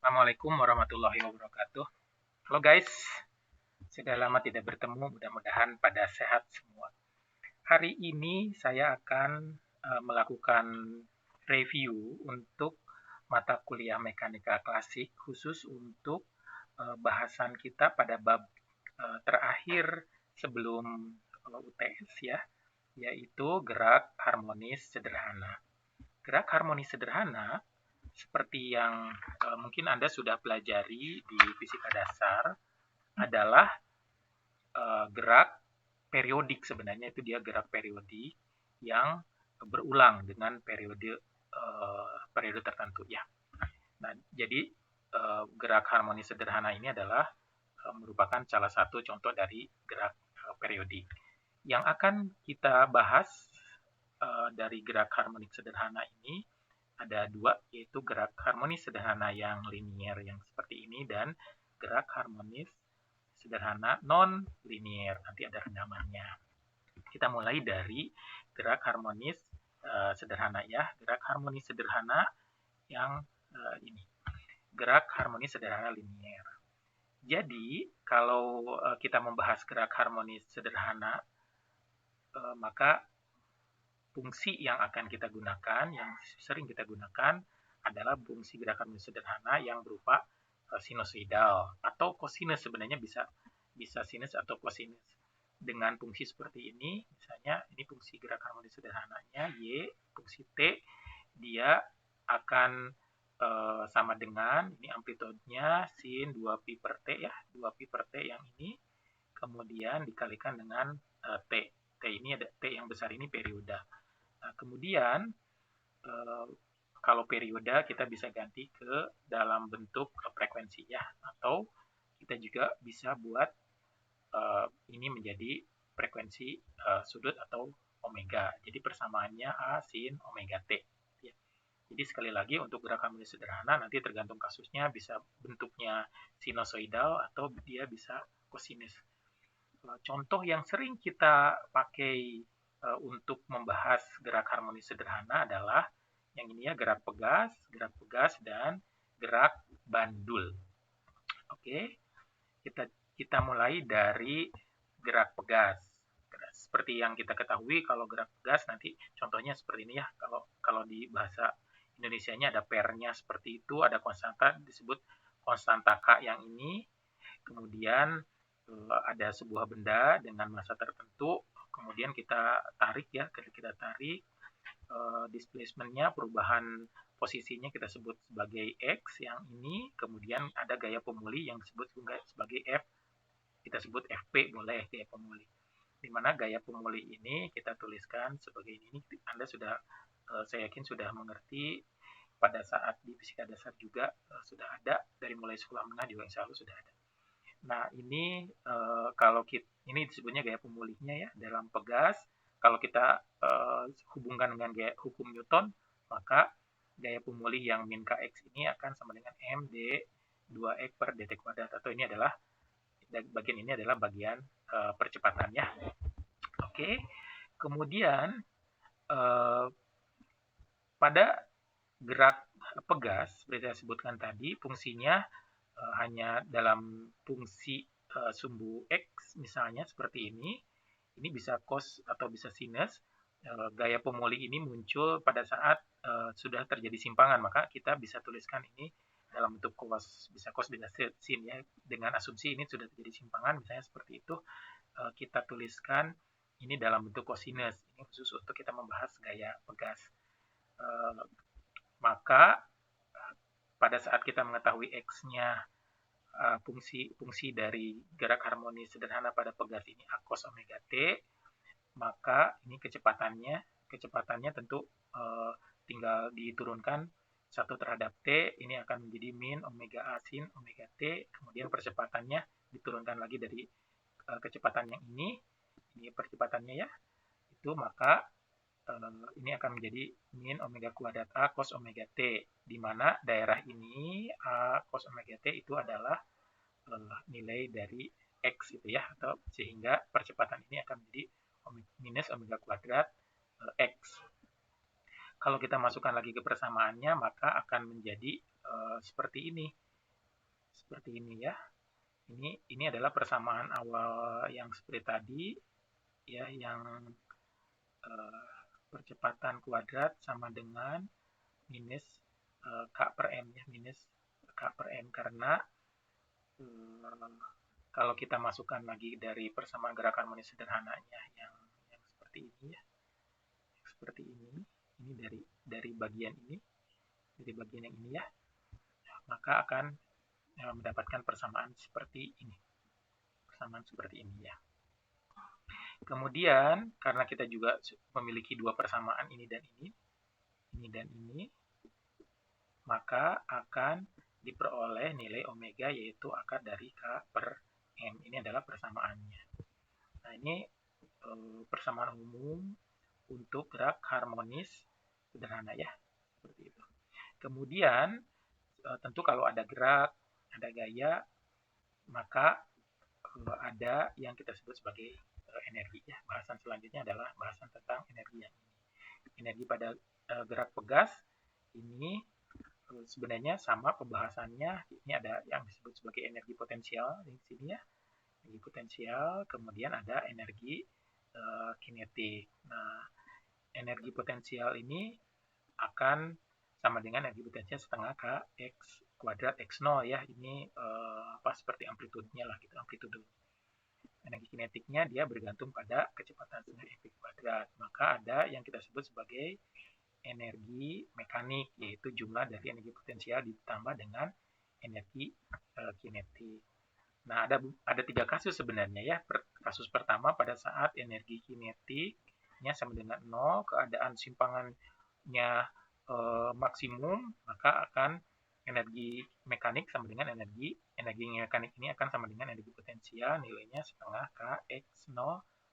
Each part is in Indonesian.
Assalamualaikum warahmatullahi wabarakatuh. Halo guys, sudah lama tidak bertemu, mudah-mudahan pada sehat semua. Hari ini saya akan melakukan review untuk mata kuliah mekanika klasik khusus untuk bahasan kita pada bab terakhir sebelum UTS ya, yaitu gerak harmonis sederhana. Gerak harmonis sederhana seperti yang mungkin Anda sudah pelajari di fisika dasar adalah gerak periodik. Sebenarnya itu dia gerak periodik yang berulang dengan periode tertentu ya. Nah, jadi gerak harmonis sederhana ini adalah merupakan salah satu contoh dari gerak periodik. Yang akan kita bahas dari gerak harmonik sederhana ini ada dua, yaitu gerak harmonis sederhana yang linier yang seperti ini dan gerak harmonis sederhana non-linier. Nanti ada rendamannya. Kita mulai dari gerak harmonis sederhana ya. Gerak harmonis sederhana yang ini. Gerak harmonis sederhana linier. Jadi, kalau kita membahas gerak harmonis sederhana, maka fungsi yang akan kita gunakan, yang sering kita gunakan, adalah fungsi gerak harmonis sederhana yang berupa sinusoidal atau kosinus. Sebenarnya bisa sinus atau kosinus. Dengan fungsi seperti ini, misalnya ini fungsi gerak harmonis sederhananya Y, fungsi T, dia akan sama dengan, ini amplitudenya sin 2pi per T ya, 2pi per T yang ini, kemudian dikalikan dengan T. T ini ada T yang besar ini periode. Nah, kemudian kalau periode kita bisa ganti ke dalam bentuk frekuensi ya, atau kita juga bisa buat ini menjadi frekuensi sudut atau omega. Jadi persamaannya A sin omega T. Ya. Jadi sekali lagi untuk gerak harmonis sederhana nanti tergantung kasusnya bisa bentuknya sinusoidal atau dia bisa kosinus. Contoh yang sering kita pakai untuk membahas gerak harmonis sederhana adalah yang ini ya, gerak pegas, dan gerak bandul. Oke, kita mulai dari gerak pegas. Seperti yang kita ketahui, kalau gerak pegas nanti contohnya seperti ini ya. Kalau di bahasa Indonesianya ada pairnya seperti itu, ada konstanta disebut konstanta K yang ini. Kemudian ada sebuah benda dengan massa tertentu, kemudian kita tarik ya, kita tarik displacement-nya, perubahan posisinya kita sebut sebagai X yang ini, kemudian ada gaya pemulih yang disebut juga sebagai F, kita sebut FP boleh, gaya pemulih. Di mana gaya pemulih ini kita tuliskan sebagai ini, Anda sudah, saya yakin sudah mengerti pada saat di fisika dasar juga sudah ada, dari mulai sekolah menengah juga insya Allah sudah ada. Nah, ini kalau kita, ini disebutnya gaya pemulihnya ya, dalam pegas. Kalau kita hubungkan dengan gaya hukum Newton, maka gaya pemulih yang min kx ini akan sama dengan md 2x per dt kuadrat, atau ini adalah bagian ini adalah bagian percepatannya. Oke, kemudian pada gerak pegas seperti saya sebutkan tadi, fungsinya hanya dalam fungsi sumbu X misalnya seperti ini bisa cos atau bisa sinus. Gaya pemulih ini muncul pada saat sudah terjadi simpangan, maka kita bisa tuliskan ini dalam bentuk cos, bisa cos bisa sin ya, dengan asumsi ini sudah terjadi simpangan misalnya seperti itu, kita tuliskan ini dalam bentuk kosinus. Ini khusus untuk kita membahas gaya pegas. Maka pada saat kita mengetahui X-nya, fungsi dari gerak harmonis sederhana pada pegas ini A cos omega T, maka ini kecepatannya tentu tinggal diturunkan 1 terhadap T, ini akan menjadi min omega A sin omega T, kemudian percepatannya diturunkan lagi dari kecepatan yang ini percepatannya ya, itu maka ini akan menjadi min omega kuadrat A cos omega T, di mana daerah ini A cos omega T itu adalah nilai dari X itu ya, atau sehingga percepatan ini akan menjadi minus omega kuadrat X. Kalau kita masukkan lagi ke persamaannya, maka akan menjadi seperti ini. seperti ini ya. Ini adalah persamaan awal yang seperti tadi ya, yang percepatan kuadrat sama dengan minus K per M ya, minus K per M, karena kalau kita masukkan lagi dari persamaan gerakan harmonis sederhananya yang seperti ini ya, seperti ini dari bagian ini, dari bagian yang ini ya, maka akan mendapatkan persamaan seperti ini, persamaan seperti ini ya. Kemudian karena kita juga memiliki dua persamaan ini dan ini, maka akan diperoleh nilai omega yaitu akar dari K per M. Ini adalah persamaannya. Nah, ini persamaan umum untuk gerak harmonis sederhana ya, seperti itu. Kemudian tentu kalau ada gerak, ada gaya, maka ada yang kita sebut sebagai energi ya. Bahasan selanjutnya adalah bahasan tentang energi yang ini. Energi pada gerak pegas ini sebenarnya sama pembahasannya. Ini ada yang disebut sebagai energi potensial di sini ya, energi potensial. Kemudian ada energi kinetik. Nah, energi potensial ini akan sama dengan energi potensial setengah Kx kuadrat X0 ya. Ini seperti amplitudenya lah gitu, amplitudo. Energi kinetiknya dia bergantung pada kecepatan setengah mv kuadrat. Maka ada yang kita sebut sebagai energi mekanik, yaitu jumlah dari energi potensial ditambah dengan energi kinetik. Nah, ada tiga kasus sebenarnya ya. Kasus pertama pada saat energi kinetiknya sama dengan 0, keadaan simpangannya maksimum, maka akan energi mekanik sama dengan energi mekanik ini akan sama dengan energi potensial, nilainya setengah Kx0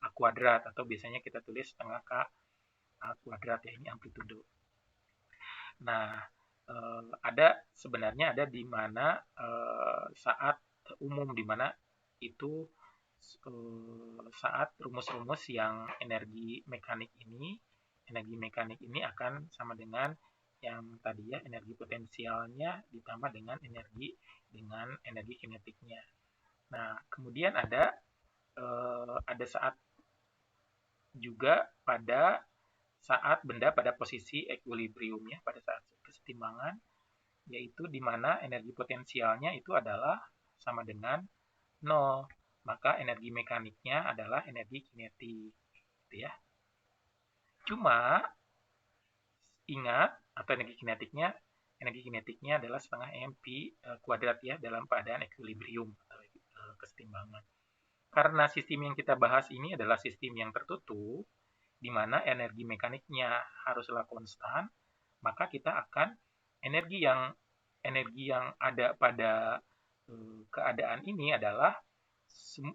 A kuadrat, atau biasanya kita tulis setengah K A kuadrat ya, ini amplitudo. Nah, sebenarnya ada di mana saat umum, di mana itu saat rumus-rumus yang energi mekanik ini akan sama dengan yang tadi ya, energi potensialnya ditambah dengan energi kinetiknya. Nah, kemudian ada saat juga pada saat benda pada posisi equilibrium ya, pada saat kesetimbangan, yaitu di mana energi potensialnya itu adalah sama dengan 0, maka energi mekaniknya adalah energi kinetik gitu ya. Cuma ingat, atau energi kinetiknya adalah setengah mv kuadrat ya, dalam keadaan equilibrium atau kesetimbangan. Karena sistem yang kita bahas ini adalah sistem yang tertutup, di mana energi mekaniknya haruslah konstan, maka kita akan energi yang ada pada keadaan ini adalah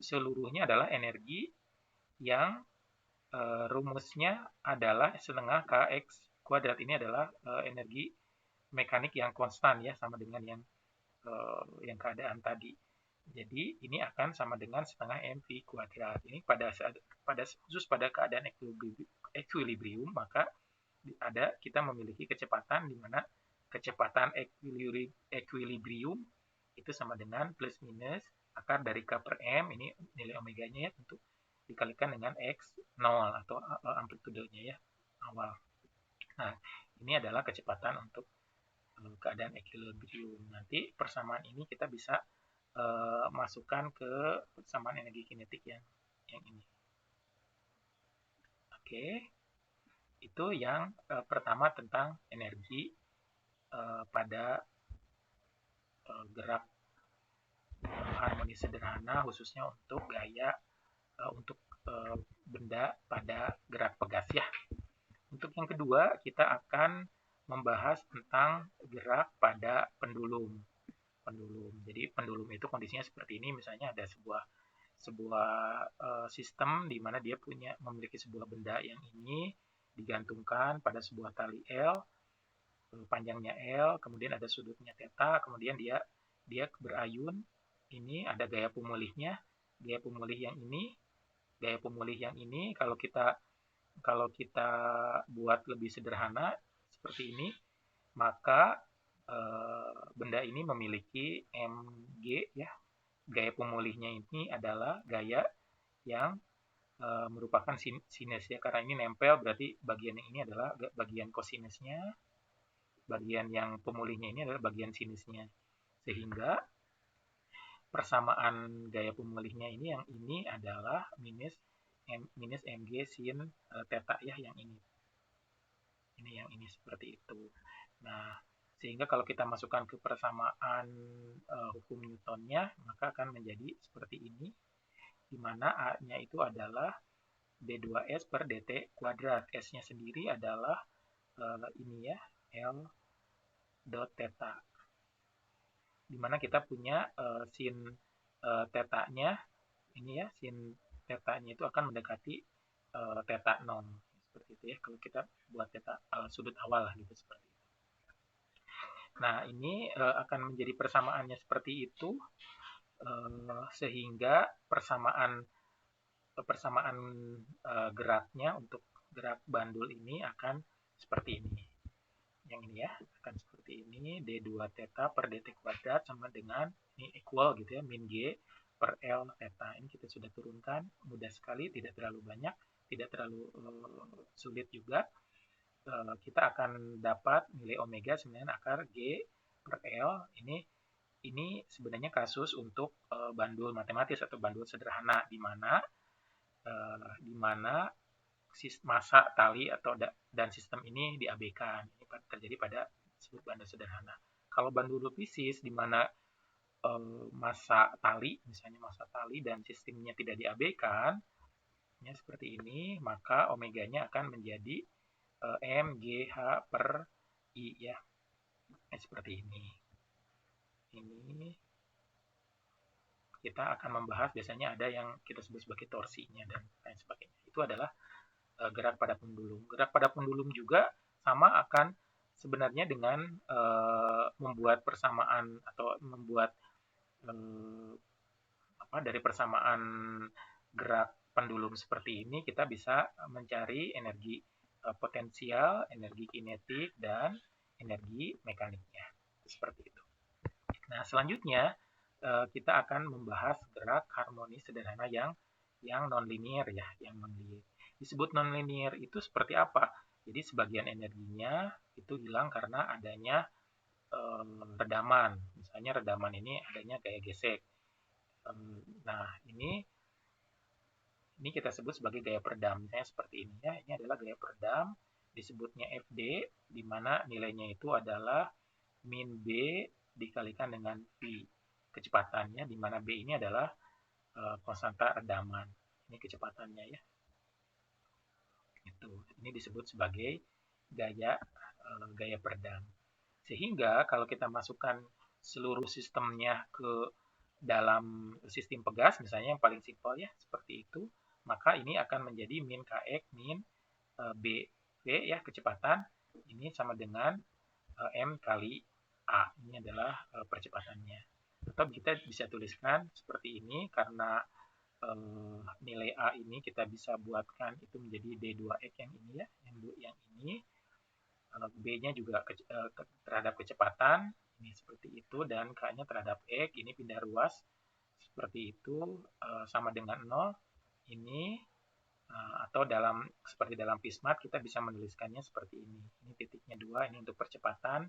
seluruhnya adalah energi yang rumusnya adalah setengah Kx kuadrat. Ini adalah energi mekanik yang konstan ya, sama dengan yang keadaan tadi. Jadi ini akan sama dengan setengah mv kuadrat. Ini khusus pada keadaan equilibrium, maka kita memiliki kecepatan di mana kecepatan equilibrium itu sama dengan plus minus akar dari K per M, ini nilai omeganya ya, tentu dikalikan dengan X0 atau amplitudenya ya, awal. Nah, ini adalah kecepatan untuk keadaan equilibrium. Nanti persamaan ini kita bisa masukkan ke persamaan energi kinetik yang ini. Oke, itu yang pertama tentang energi pada gerak harmonis sederhana, khususnya untuk gaya untuk benda pada gerak pegas ya. Untuk yang kedua, kita akan membahas tentang gerak pada pendulum. Jadi pendulum itu kondisinya seperti ini, misalnya ada sebuah sistem di mana dia memiliki sebuah benda yang ini digantungkan pada sebuah tali L, panjangnya L, kemudian ada sudutnya theta, kemudian dia berayun. Ini ada gaya pemulihnya, gaya pemulih yang ini kalau kita buat lebih sederhana seperti ini, maka benda ini memiliki mg ya. Gaya pemulihnya ini adalah gaya yang merupakan sinus ya, karena ini nempel berarti bagian yang ini adalah bagian kosinusnya, bagian yang pemulihnya ini adalah bagian sinusnya, sehingga persamaan gaya pemulihnya ini yang ini adalah minus mg sin theta ya, yang ini yang ini seperti itu. Nah, sehingga kalau kita masukkan ke persamaan hukum Newtonnya, maka akan menjadi seperti ini, di mana A-nya itu adalah d2s per dt kuadrat. S-nya sendiri adalah ini ya, L dot theta. Di mana kita punya sin theta-nya, ini ya, sin theta-nya itu akan mendekati theta 0. Seperti itu ya, kalau kita buat theta sudut awal lah gitu, seperti itu. Nah, ini akan menjadi persamaannya seperti itu, sehingga persamaan geraknya untuk gerak bandul ini akan seperti ini. Yang ini ya, akan seperti ini, d2 theta per dt kuadrat sama dengan, ini equal gitu ya, min g per L theta. Ini kita sudah turunkan, mudah sekali, tidak terlalu banyak, tidak terlalu sulit juga. Kita akan dapat nilai omega 9 akar G per L. Ini sebenarnya kasus untuk bandul matematis atau bandul sederhana, di mana massa tali atau dan sistem ini diabaikan. Ini terjadi pada disebut bandul sederhana. Kalau bandul fisis, di mana massa tali, misalnya massa tali dan sistemnya tidak diabaikan, ya seperti ini, maka omeganya akan menjadi mgh per I ya, seperti ini. Ini kita akan membahas, biasanya ada yang kita sebut sebagai torsinya dan lain sebagainya. Itu adalah gerak pada pendulum. Gerak pada pendulum juga sama, akan sebenarnya dengan membuat persamaan atau membuat dari persamaan gerak pendulum seperti ini, kita bisa mencari energi potensial, energi kinetik, dan energi mekaniknya. Seperti itu. Nah, selanjutnya kita akan membahas gerak harmonis sederhana yang nonlinear ya, yang nonlinear. Disebut nonlinear itu seperti apa? Jadi sebagian energinya itu hilang karena adanya redaman. Misalnya redaman ini adanya gaya gesek. Nah, ini kita sebut sebagai gaya peredam. Misalnya seperti ini ya, ini adalah gaya peredam, disebutnya Fd, di mana nilainya itu adalah min B dikalikan dengan V, kecepatannya, di mana B ini adalah konstanta redaman. Ini kecepatannya ya. Ini disebut sebagai gaya peredam. Sehingga kalau kita masukkan seluruh sistemnya ke dalam sistem pegas, misalnya yang paling simpel ya, seperti itu, maka ini akan menjadi min Kx min B ya, kecepatan, ini sama dengan M kali A. Ini adalah percepatannya. Atau kita bisa tuliskan seperti ini, karena nilai A ini kita bisa buatkan itu menjadi D2X yang ini ya, yang ini. B-nya juga terhadap kecepatan, ini seperti itu, dan K-nya terhadap X, ini pindah ruas, seperti itu, sama dengan 0, ini, atau seperti dalam Pismat, kita bisa menuliskannya seperti ini. Ini titiknya 2, ini untuk percepatan,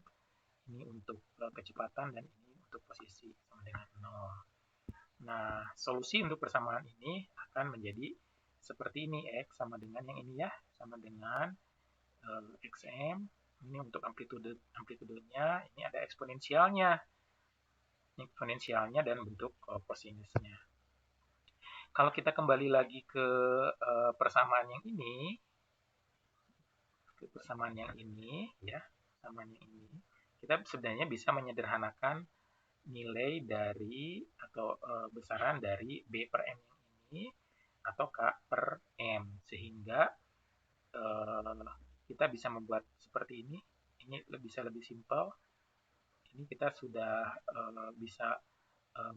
ini untuk kecepatan, dan ini untuk posisi, sama dengan 0. Nah, solusi untuk persamaan ini akan menjadi seperti ini, X sama dengan yang ini ya, sama dengan XM, ini untuk amplitudenya, ini ada eksponensialnya, dan bentuk kosinusnya. Kalau kita kembali lagi ke persamaan yang ini, kita sebenarnya bisa menyederhanakan nilai dari atau besaran dari B per M yang ini atau K per M, sehingga kita bisa membuat seperti ini. Ini bisa lebih simpel. Ini kita sudah bisa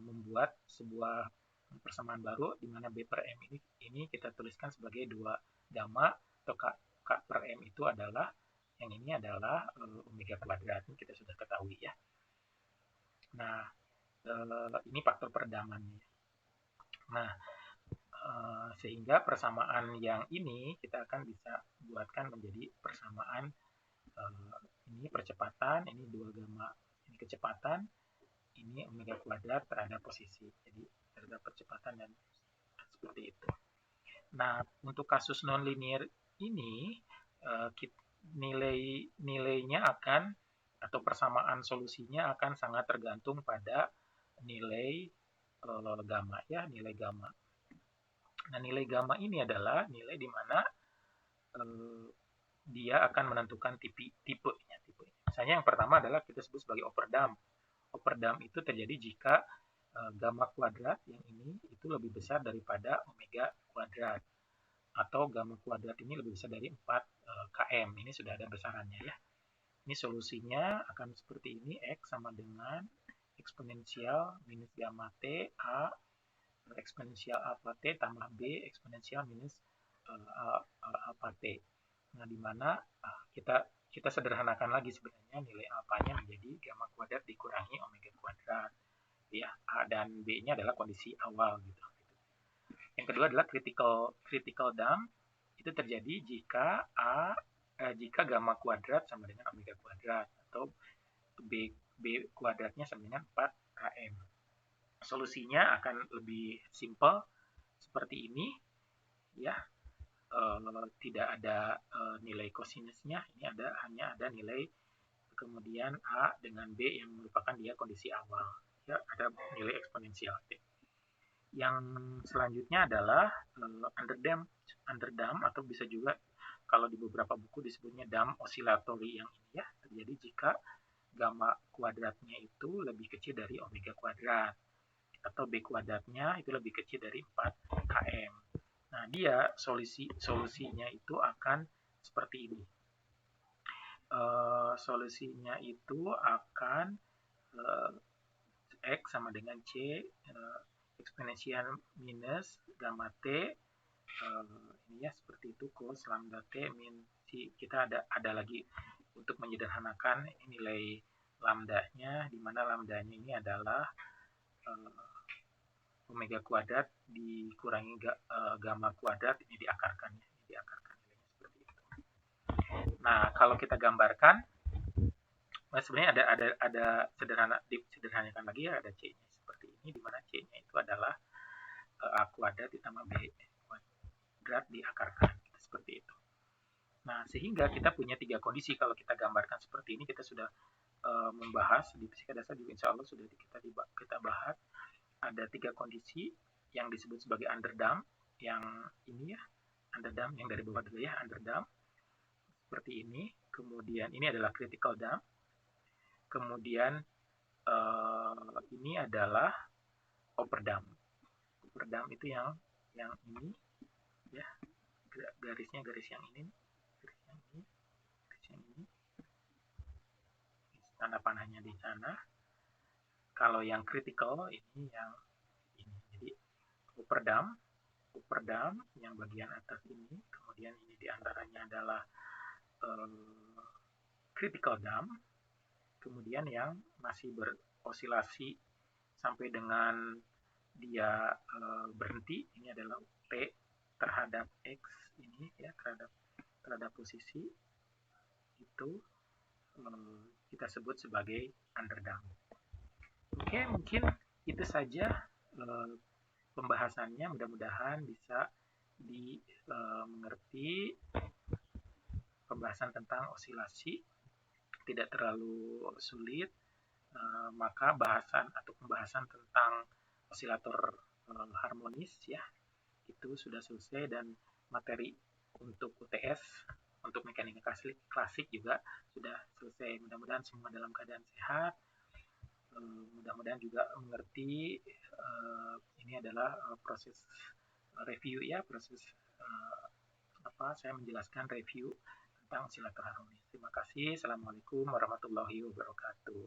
membuat sebuah persamaan baru, di mana B per M ini kita tuliskan sebagai 2 gamma, atau K per M itu adalah Yang ini adalah omega kuadrat, ini kita sudah ketahui ya. Nah, ini faktor peredamannya. Nah, sehingga persamaan yang ini kita akan bisa buatkan menjadi persamaan ini percepatan, ini 2 gamma, ini kecepatan, ini omega kuadrat terhadap posisi. Jadi terhadap percepatan dan seperti itu. Nah, untuk kasus nonlinear ini nilainya akan atau persamaan solusinya akan sangat tergantung pada nilai gamma ya, nilai gamma. Nah, nilai gamma ini adalah nilai di mana dia akan menentukan tipenya. Misalnya yang pertama adalah kita sebut sebagai overdamp. Overdamp itu terjadi jika gamma kuadrat yang ini itu lebih besar daripada omega kuadrat. Atau gamma kuadrat ini lebih besar dari 4 km. Ini sudah ada besarannya ya. Ini solusinya akan seperti ini. X sama dengan eksponensial minus gamma T A eksponensial alfa T tambah B eksponensial minus alfa T. Nah, di mana kita sederhanakan lagi sebenarnya nilai alfanya menjadi gamma kuadrat dikurangi omega kuadrat. Ya, A dan B-nya adalah kondisi awal gitu. Yang kedua adalah critical dump. Itu terjadi jika jika gamma kuadrat sama dengan omega kuadrat atau B kuadratnya sama dengan 4 km. Solusinya akan lebih simple seperti ini ya. Tidak ada nilai kosinusnya, ini hanya ada nilai kemudian A dengan B yang merupakan dia kondisi awal ya, ada nilai eksponensial T. Yang selanjutnya adalah underdamp atau bisa juga kalau di beberapa buku disebutnya damp oscillatory yang ini ya, terjadi jika gamma kuadratnya itu lebih kecil dari omega kuadrat atau B kuadratnya itu lebih kecil dari 4 km. Nah, dia solusinya itu akan seperti ini. Solusinya itu akan X sama dengan C eksponensial minus gamma T ini ya seperti itu cos lambda T min C. Kita ada lagi untuk menyederhanakan ini nilai lambdanya, di mana lambdanya ini adalah omega kuadrat dikurangi gamma kuadrat ini diakarkan ya, diakarkan nilainya seperti itu. Nah, kalau kita gambarkan, sebenarnya ada sederhanakan lagi ya, ada C-nya seperti ini, di mana C-nya itu adalah A kuadrat ditambah B kuadrat diakarkan seperti itu. Nah, sehingga kita punya 3 kondisi. Kalau kita gambarkan seperti ini, kita sudah membahas di fisika dasar juga insya Allah sudah kita bahas. Ada 3 kondisi yang disebut sebagai underdamp, yang ini ya, underdamp yang dari bawah dulu ya, underdamp seperti ini. Kemudian ini adalah critical dump. Kemudian ini adalah overdamp. Overdamp itu yang ini ya, garisnya garis yang ini, garis yang ini. Tanda panahnya di sana. Kalau yang critical ini yang ini. Jadi overdamp yang bagian atas ini, kemudian ini diantaranya adalah critical dump, kemudian yang masih berosilasi sampai dengan dia berhenti, ini adalah P terhadap X ini ya, terhadap posisi itu kita sebut sebagai underdamp. Oke, mungkin itu saja pembahasannya, mudah-mudahan bisa dimengerti pembahasan tentang osilasi, tidak terlalu sulit, maka pembahasan tentang osilator harmonis ya, itu sudah selesai, dan materi untuk UTS, untuk mekanika klasik juga sudah selesai. Mudah-mudahan semua dalam keadaan sehat. Mudah-mudahan juga mengerti ini adalah proses review ya, proses saya menjelaskan review tentang osilator harmonis. Terima kasih. Assalamualaikum warahmatullahi wabarakatuh.